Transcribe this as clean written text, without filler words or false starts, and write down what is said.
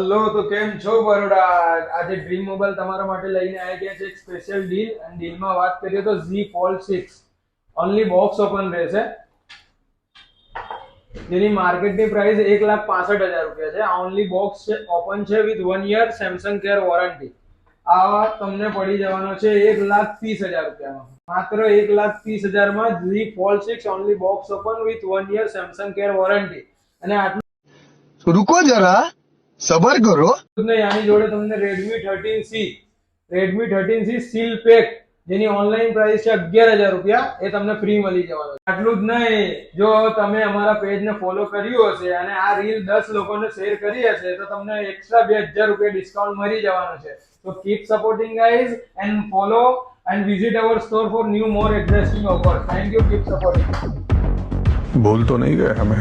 Hello, તો કેમ છો બરોડા? આજે ડ્રીમ મોબાઈલ તમારા માટે લઈને આવી ગયા છે એક સ્પેશિયલ ડીલ. અને ડીલમાં વાત કરીએ તો Z Fold 6 only box open રહેશે, જેની માર્કેટની પ્રાઇસ 1,65,000 રૂપિયા છે. આ ઓનલી બોક્સ ઓપન છે with 1 year Samsung care warranty. આ તમને પડી જવાનો છે 1,30,000 રૂપિયામાં. માત્ર 1,30,000 માં Z Fold 6 only box open with 1 year Samsung care warranty. અને આટલું रुको जरा सबर करो। નહીં, આની જોડે તમને Redmi 13C સીલ પેક, જેની ઓનલાઈન પ્રાઇસ છે 11,000 રૂપિયા, એ તમને ફ્રી મળી જવાનો છે. આટલું જ નહીં, જો તમે અમારા પેજને ફોલો કર્યું હશે અને આ રીલ 10 લોકોને શેર કરી હશે તો તમને એક્સ્ટ્રા 2,000 રૂપિયા ડિસ્કાઉન્ટ મળી જવાનું છે. તો keep supporting guys and follow and visit our store for new more interesting offer. Thank you, keep supporting. भूल तो नहीं गए हमें?